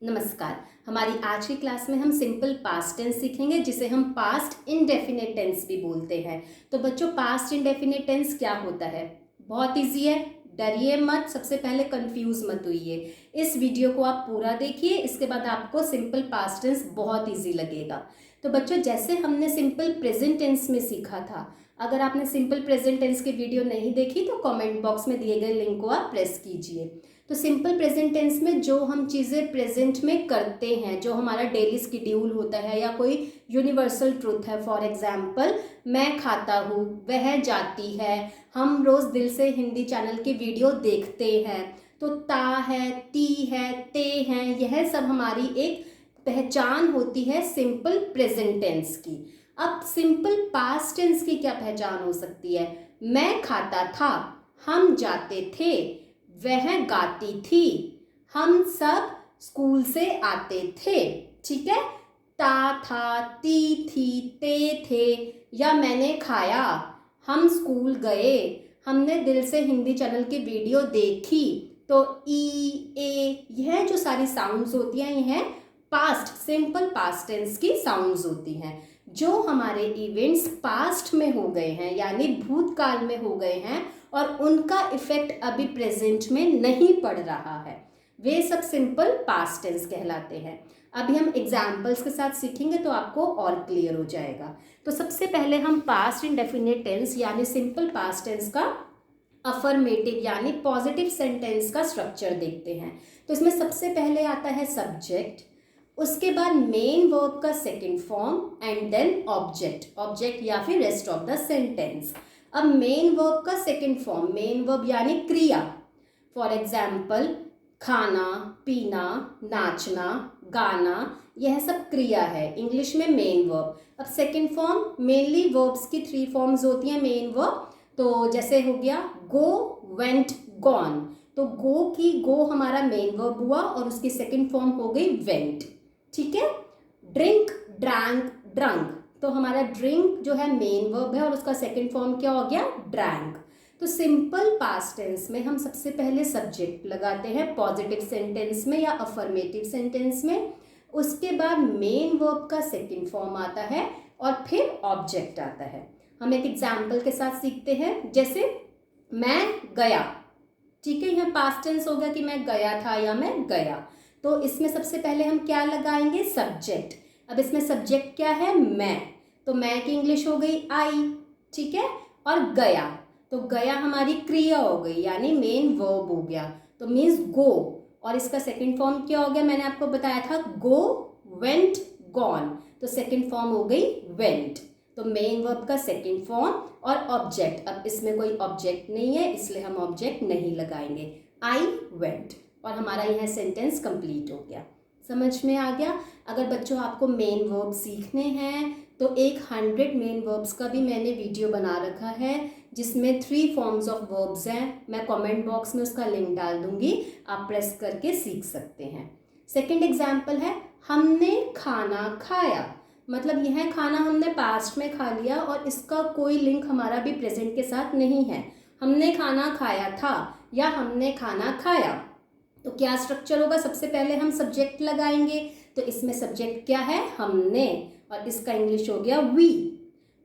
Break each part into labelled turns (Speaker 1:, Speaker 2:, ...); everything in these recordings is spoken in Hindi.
Speaker 1: नमस्कार। हमारी आज की क्लास में हम सिंपल पास्ट टेंस सीखेंगे, जिसे हम पास्ट इंडेफिनिट टेंस भी बोलते हैं। तो बच्चों, पास्ट इंडेफिनिट टेंस क्या होता है? बहुत इजी है, डरिए मत। सबसे पहले कंफ्यूज मत होइए। इस वीडियो को आप पूरा देखिए, इसके बाद आपको सिंपल पास्ट टेंस बहुत इजी लगेगा। तो बच्चों, जैसे हमने सिंपल प्रेजेंट टेंस में सीखा था, अगर आपने सिंपल प्रेजेंट टेंस की वीडियो नहीं देखी तो कमेंट बॉक्स में दिए गए लिंक को आप प्रेस कीजिए। तो सिंपल प्रेजेंट टेंस में जो हम चीज़ें प्रेजेंट में करते हैं, जो हमारा डेली स्केड्यूल होता है या कोई यूनिवर्सल ट्रूथ है, फॉर एग्जाम्पल मैं खाता हूँ, वह जाती है, हम रोज़ दिल से हिंदी चैनल की वीडियो देखते हैं, तो ता है, ती है, ते हैं, यह सब हमारी एक पहचान होती है सिंपल प्रेजेंट टेंस की। अब सिंपल पास्ट टेंस की क्या पहचान हो सकती है? मैं खाता था, हम जाते थे, वह गाती थी, हम सब स्कूल से आते थे। ठीक है, ता था, ती थी, ते थे, या मैंने खाया, हम स्कूल गए, हमने दिल से हिंदी चैनल की वीडियो देखी। तो ई, ए, यह जो सारी साउंड्स होती हैं, यह पास्ट सिंपल पास्ट टेंस की साउंड्स होती हैं। जो हमारे इवेंट्स पास्ट में हो गए हैं, यानी भूतकाल में हो गए हैं, और उनका इफेक्ट अभी प्रेजेंट में नहीं पड़ रहा है, वे सब सिंपल पास्ट टेंस कहलाते हैं। अभी हम एग्जाम्पल्स के साथ सीखेंगे तो आपको और क्लियर हो जाएगा। तो सबसे पहले हम पास्ट इंडेफिनिट टेंस यानी सिंपल पास्ट टेंस का अफर्मेटिव यानी पॉजिटिव सेंटेंस का स्ट्रक्चर देखते हैं। तो इसमें सबसे पहले आता है सब्जेक्ट, उसके बाद मेन वर्ब का second form and then object या फिर रेस्ट ऑफ द सेंटेंस। अब मेन वर्ब का सेकेंड फॉर्म, मेन वर्ब यानी क्रिया, फॉर एग्जाम्पल खाना, पीना, नाचना, गाना, यह सब क्रिया है, इंग्लिश में मेन वर्ब। अब सेकेंड फॉर्म, मेनली वर्ब्स की 3 फॉर्म्स होती हैं मेन वर्ब। तो जैसे हो गया गो, वेंट, गॉन। तो गो की गो हमारा मेन वर्ब हुआ और उसकी सेकेंड फॉर्म हो गई वेंट। ठीक है, ड्रिंक, ड्रैंक, ड्रंक, तो हमारा ड्रिंक जो है मेन वर्ब है और उसका सेकेंड फॉर्म क्या हो गया? ड्रैंक। तो सिंपल पास्ट टेंस में हम सबसे पहले सब्जेक्ट लगाते हैं पॉजिटिव सेंटेंस में या अफर्मेटिव सेंटेंस में, उसके बाद मेन वर्ब का सेकेंड फॉर्म आता है और फिर ऑब्जेक्ट आता है। हम एक एग्जाम्पल के साथ सीखते हैं, जैसे मैं गया। ठीक है, यह पास्ट टेंस हो गया कि मैं गया था या मैं गया। तो इसमें सबसे पहले हम क्या लगाएंगे? सब्जेक्ट। अब इसमें सब्जेक्ट क्या है? मैं। तो मैं की इंग्लिश हो गई आई। ठीक है, और गया, तो गया हमारी क्रिया हो गई यानी मेन वर्ब हो गया, तो मीन्स गो। और इसका सेकंड फॉर्म क्या हो गया? मैंने आपको बताया था गो, वेंट, गॉन, तो सेकंड फॉर्म हो गई वेंट। तो मेन वर्ब का सेकंड फॉर्म और ऑब्जेक्ट। अब इसमें कोई ऑब्जेक्ट नहीं है इसलिए हम ऑब्जेक्ट नहीं लगाएंगे, आई वेंट, और हमारा यह सेंटेंस कंप्लीट हो गया। समझ में आ गया? अगर बच्चों आपको मेन वर्ब सीखने हैं तो एक 100 मेन वर्ब्स का भी मैंने वीडियो बना रखा है, जिसमें 3 फॉर्म्स ऑफ वर्ब्स हैं। मैं कमेंट बॉक्स में उसका लिंक डाल दूंगी, आप प्रेस करके सीख सकते हैं। सेकंड एग्जाम्पल है हमने खाना खाया। मतलब यह खाना हमने पास्ट में खा लिया और इसका कोई लिंक हमारा भी प्रेजेंट के साथ नहीं है। हमने खाना खाया था या हमने खाना खाया, तो क्या स्ट्रक्चर होगा? सबसे पहले हम सब्जेक्ट लगाएंगे, तो इसमें सब्जेक्ट क्या है? हमने, और इसका इंग्लिश हो गया वी।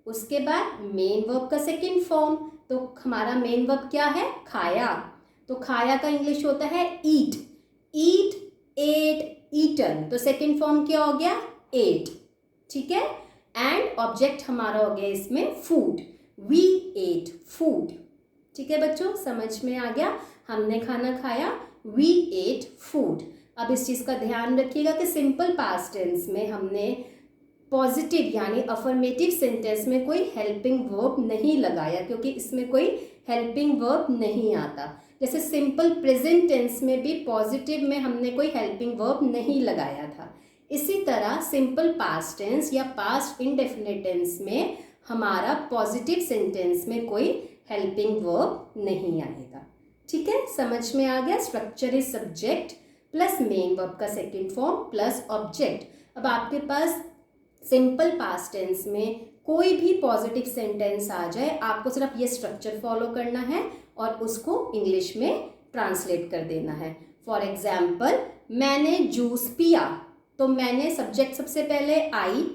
Speaker 1: उसके बाद मेन वर्ब का सेकेंड फॉर्म, तो हमारा मेन वर्ब क्या है? खाया। तो खाया का इंग्लिश होता है ईट। ईट, एट, ईटन, तो सेकेंड फॉर्म क्या हो गया? एट। ठीक है, एंड ऑब्जेक्ट हमारा हो गया इसमें फूड, वी एट फूड। ठीक है बच्चों, समझ में आ गया? हमने खाना खाया, वी एट फूड। अब इस चीज़ का ध्यान रखिएगा कि सिंपल पास्ट टेंस में हमने पॉजिटिव यानी अफर्मेटिव सेंटेंस में कोई हेल्पिंग वर्ब नहीं लगाया, क्योंकि इसमें कोई हेल्पिंग वर्ब नहीं आता। जैसे सिंपल प्रेजेंट टेंस में भी पॉजिटिव में हमने कोई हेल्पिंग वर्ब नहीं लगाया था, इसी तरह सिंपल पास्ट टेंस या पास्ट इंडेफिनिट टेंस में हमारा पॉजिटिव सेंटेंस में कोई हेल्पिंग वर्ब नहीं आएगा। ठीक है, समझ में आ गया? Structure is subject plus main verb का सेकेंड फॉर्म प्लस ऑब्जेक्ट। अब आपके पास सिंपल पास्ट टेंस में कोई भी पॉजिटिव सेंटेंस आ जाए, आपको सिर्फ ये स्ट्रक्चर फॉलो करना है और उसको इंग्लिश में ट्रांसलेट कर देना है। फॉर एग्जाम्पल मैंने जूस पिया, तो मैंने सब्जेक्ट सबसे पहले आई,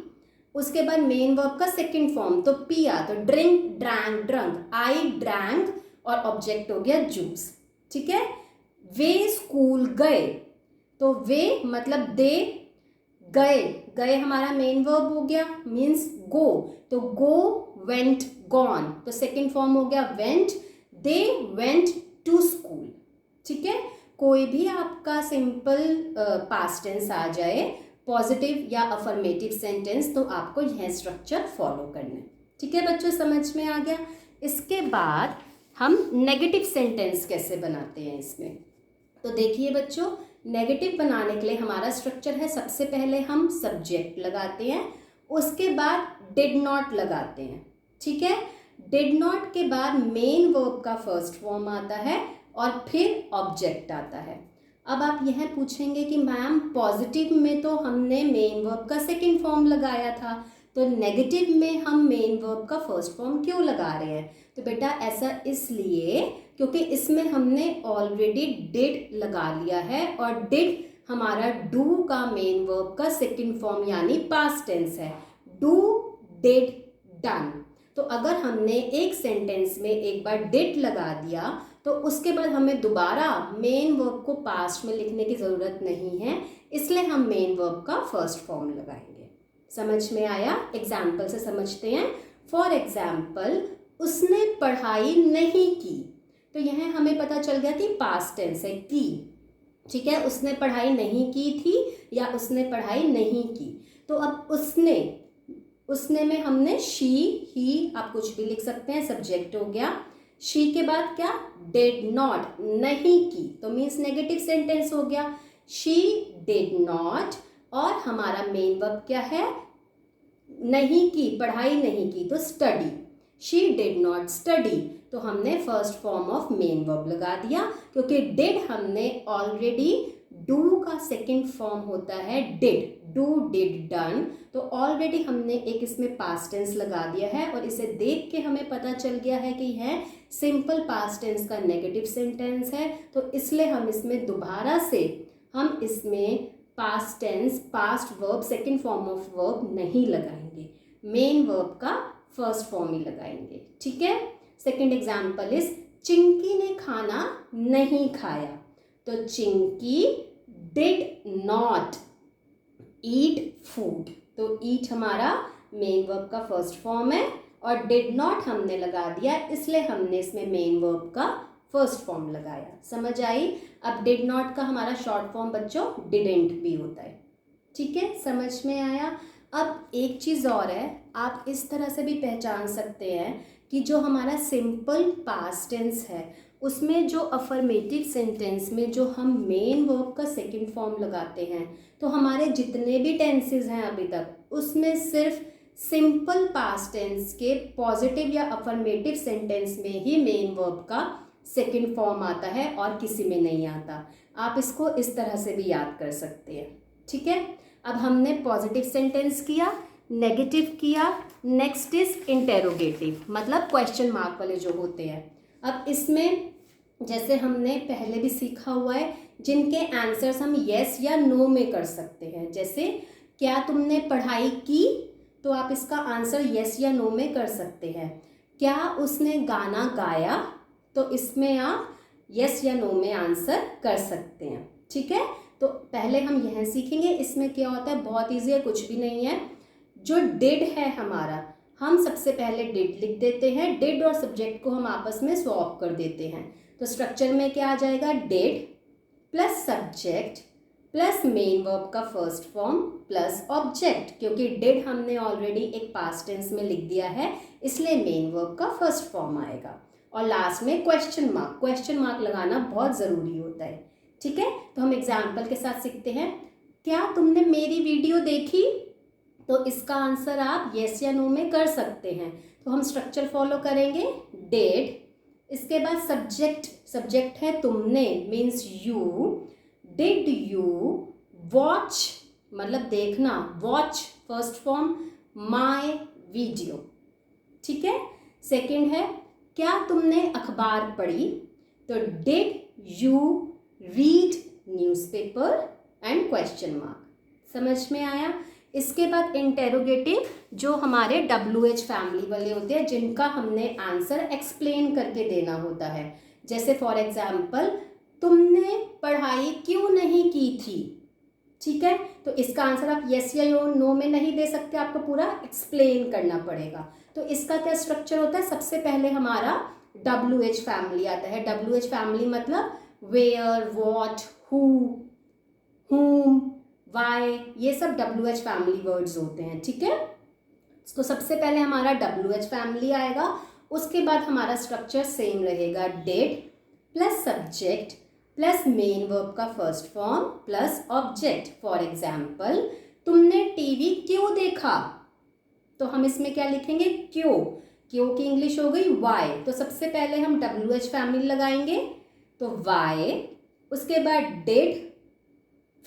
Speaker 1: उसके बाद मेन वर्ब का सेकंड फॉर्म तो पिया, तो drink, drank, drunk, I drank और ऑब्जेक्ट हो गया जूस। ठीक है। वे स्कूल गए, तो वे मतलब दे, गए, गए हमारा मेन वर्ब हो गया, मीन्स गो, तो गो, वेंट, गॉन, तो सेकंड फॉर्म हो गया went, they went to school. ठीक है। कोई भी आपका सिंपल पास्ट टेंस आ जाए, पॉजिटिव या अफर्मेटिव सेंटेंस, तो आपको यह स्ट्रक्चर फॉलो करना है। ठीक है बच्चों, समझ में आ गया। इसके बाद हम नेगेटिव सेंटेंस कैसे बनाते हैं इसमें, तो देखिए बच्चों, नेगेटिव बनाने के लिए हमारा स्ट्रक्चर है, सबसे पहले हम सब्जेक्ट लगाते हैं, उसके बाद डिड नॉट लगाते हैं। ठीक है। डिड नॉट के बाद मेन वर्ब का फर्स्ट फॉर्म आता है और फिर ऑब्जेक्ट आता है। अब आप यह पूछेंगे कि मैम पॉजिटिव में तो हमने मेन वर्ब का सेकंड फॉर्म लगाया था, तो नेगेटिव में हम मेन वर्ब का फर्स्ट फॉर्म क्यों लगा रहे हैं? तो बेटा ऐसा इसलिए क्योंकि इसमें हमने ऑलरेडी डिड लगा लिया है और डिड हमारा डू का मेन वर्ब का सेकंड फॉर्म यानी पास्ट टेंस है। Do, did, done. तो अगर हमने एक सेंटेंस में एक बार डिड लगा दिया तो उसके बाद हमें दोबारा मेन वर्ब को पास्ट में लिखने की ज़रूरत नहीं है, इसलिए हम मेन वर्ब का फर्स्ट फॉर्म लगाएंगे। समझ में आया? एग्जाम्पल से समझते हैं। फॉर एग्जाम्पल, उसने पढ़ाई नहीं की, तो यह हमें पता चल गया कि पास्ट टेंस है, की। ठीक है। उसने पढ़ाई नहीं की थी या उसने पढ़ाई नहीं की, तो अब उसने में हमने शी, ही, आप कुछ भी लिख सकते हैं, सब्जेक्ट हो गया। शी के बाद क्या? डिड नॉट, नहीं की, तो मीन्स नेगेटिव सेंटेंस हो गया। शी डिड नॉट, और हमारा मेन वर्ब क्या है? नहीं की, पढ़ाई नहीं की, तो study. She did not study, तो हमने first form of main verb लगा दिया, क्योंकि डिड हमने ऑलरेडी डू का सेकंड फॉर्म होता है डिड, डू, डिड, डन, तो ऑलरेडी हमने एक इसमें पास्ट टेंस लगा दिया है और इसे देख के हमें पता चल गया है कि यह सिंपल पास्ट टेंस का नेगेटिव सेंटेंस है, तो इसलिए हम इसमें दोबारा से हम इसमें past tense, past verb, second form of verb नहीं लगाएंगे, मेन वर्ब का फर्स्ट फॉर्म ही लगाएंगे। ठीक है। सेकंड एग्जाम्पल इज, चिंकी ने खाना नहीं खाया, तो Chinki did not eat food, तो ईट हमारा मेन वर्ब का फर्स्ट फॉर्म है और डिड नॉट हमने लगा दिया, इसलिए हमने इसमें मेन वर्ब का फर्स्ट फॉर्म लगाया। समझ आई? अब डिड नॉट का हमारा शॉर्ट फॉर्म बच्चों डिडेंट भी होता है। ठीक है, समझ में आया? अब एक चीज़ और है, आप इस तरह से भी पहचान सकते हैं कि जो हमारा सिंपल पास्ट टेंस है उसमें जो अफर्मेटिव सेंटेंस में जो हम मेन वर्ब का सेकंड फॉर्म लगाते हैं, तो हमारे जितने भी टेंसेस हैं अभी तक उसमें सिर्फ सिंपल पास्ट टेंस के पॉजिटिव या अफर्मेटिव सेंटेंस में ही मेन वर्ब का सेकंड फॉर्म आता है और किसी में नहीं आता। आप इसको इस तरह से भी याद कर सकते हैं। ठीक है। अब हमने पॉजिटिव सेंटेंस किया, नेगेटिव किया, नेक्स्ट इज इंटेरोगेटिव, मतलब क्वेश्चन मार्क वाले जो होते हैं। अब इसमें जैसे हमने पहले भी सीखा हुआ है, जिनके आंसर्स हम येस या नो में कर सकते हैं, जैसे क्या तुमने पढ़ाई की, तो आप इसका आंसर येस या नो में कर सकते हैं। क्या उसने गाना गाया, तो इसमें आप येस या नो में आंसर कर सकते हैं। ठीक है। तो पहले हम यह सीखेंगे, इसमें क्या होता है, बहुत ईजी है, कुछ भी नहीं है। जो डिड है हमारा, हम सबसे पहले डिड लिख देते हैं, डिड और सब्जेक्ट को हम आपस में स्वैप कर देते हैं, तो स्ट्रक्चर में क्या आ जाएगा, did plus subject plus main verb का फर्स्ट फॉर्म प्लस ऑब्जेक्ट, क्योंकि डिड हमने ऑलरेडी एक पास्ट टेंस में लिख दिया है इसलिए मेन वर्ब का फर्स्ट फॉर्म आएगा, और लास्ट में क्वेश्चन मार्क, क्वेश्चन मार्क लगाना बहुत ज़रूरी होता है। ठीक है। तो हम एग्जाम्पल के साथ सीखते हैं। क्या तुमने मेरी वीडियो देखी, तो इसका आंसर आप येस या नो में कर सकते हैं, तो हम स्ट्रक्चर फॉलो करेंगे, डिड, इसके बाद सब्जेक्ट, सब्जेक्ट है तुमने means you, did you watch मतलब देखना, watch first form, my video. ठीक है। सेकंड है, क्या तुमने अखबार पढ़ी, तो did you read newspaper, and question mark. समझ में आया? इसके बाद इंटेरोगेटिव, जो हमारे WH फैमिली वाले होते हैं, जिनका हमने आंसर एक्सप्लेन करके देना होता है। जैसे फॉर एग्जाम्पल, तुमने पढ़ाई क्यों नहीं की थी? ठीक है, तो इसका आंसर आप यस या नो में नहीं दे सकते, आपको पूरा एक्सप्लेन करना पड़ेगा। तो इसका क्या स्ट्रक्चर होता है? सबसे पहले हमारा WH फैमिली आता है। WH फैमिली मतलब where, what, who, whom, why, ये सब WH फैमिली वर्ड्स होते हैं। ठीक है, तो सबसे पहले हमारा WH फैमिली आएगा, उसके बाद हमारा स्ट्रक्चर सेम रहेगा, did plus subject plus main verb का first form plus object. For example, तुमने टीवी क्यों देखा? तो हम इसमें क्या लिखेंगे? क्यों। क्यों की इंग्लिश हो गई वाई, तो सबसे पहले हम WH फैमिली लगाएंगे, तो वाई, उसके बाद डिड,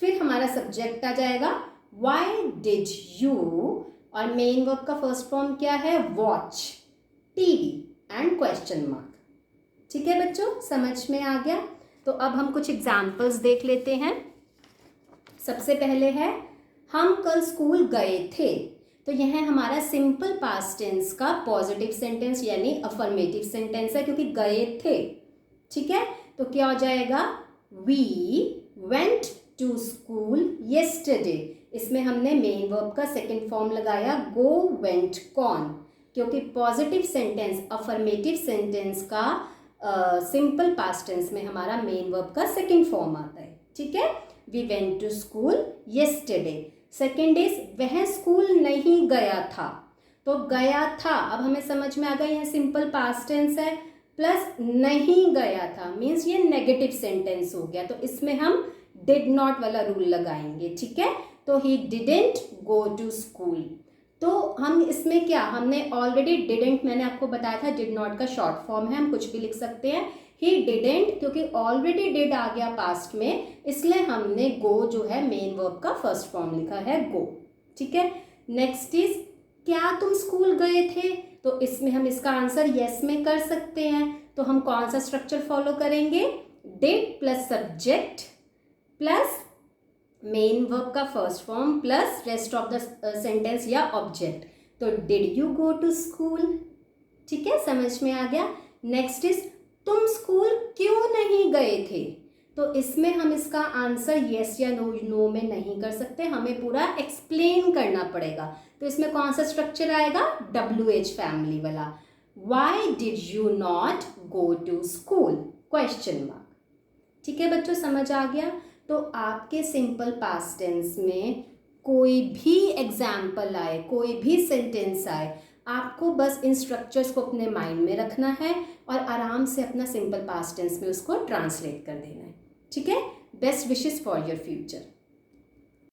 Speaker 1: फिर हमारा सब्जेक्ट आ जाएगा वाई डिड यू, और मेन वर्ब का फर्स्ट फॉर्म क्या है? Watch TV and question mark. ठीक है बच्चों, समझ में आ गया? तो अब हम कुछ एग्जाम्पल्स देख लेते हैं। सबसे पहले है, हम कल स्कूल गए थे। तो यह हमारा सिंपल पास्ट टेंस का पॉजिटिव सेंटेंस यानी अफर्मेटिव सेंटेंस है, क्योंकि गए थे। ठीक है, तो क्या हो जाएगा? We went to school yesterday. इसमें हमने मेन वर्ब का सेकेंड फॉर्म लगाया, गो, वेंट, कॉन, क्योंकि पॉजिटिव सेंटेंस अफर्मेटिव सेंटेंस का सिंपल पास्ट टेंस में हमारा मेन वर्ब का सेकेंड फॉर्म आता है। ठीक है, we went to school yesterday. Second is, वह स्कूल नहीं गया था। तो गया था, अब हमें समझ में आ गया, यह सिंपल पास्ट टेंस है, प्लस नहीं गया था मीन्स ये नेगेटिव सेंटेंस हो गया, तो इसमें हम डिड नॉट वाला रूल लगाएंगे। ठीक है, तो he didn't go to school. तो हम इसमें क्या, हमने ऑलरेडी डिडेंट, मैंने आपको बताया था डिड नॉट का शॉर्ट फॉर्म है, हम कुछ भी लिख सकते हैं। ही डिडेंट, क्योंकि ऑलरेडी डिड आ गया पास्ट में, इसलिए हमने गो जो है मेन वर्ब का फर्स्ट फॉर्म लिखा है, गो। ठीक है, नेक्स्ट इज, क्या तुम स्कूल गए थे? तो इसमें हम इसका आंसर यस में कर सकते हैं। तो हम कौन सा स्ट्रक्चर फॉलो करेंगे? Did plus subject plus main verb का first form plus rest of the sentence या ऑब्जेक्ट। तो did you go to school? ठीक है, समझ में आ गया? नेक्स्ट इज, तुम स्कूल क्यों नहीं गए थे? तो इसमें हम इसका आंसर यस या नो में नहीं कर सकते, हमें पूरा एक्सप्लेन करना पड़ेगा। तो इसमें कौन सा स्ट्रक्चर आएगा? WH फैमिली वाला, why did you not go to school? Question mark. ठीक है बच्चों, समझ आ गया? तो आपके सिंपल पास्ट टेंस में कोई भी एग्जाम्पल आए, कोई भी सेंटेंस आए, आपको बस इन स्ट्रक्चर्स को अपने माइंड में रखना है और आराम से अपना सिंपल पास्ट टेंस में उसको ट्रांसलेट कर देना है। ठीक है, best wishes for your future.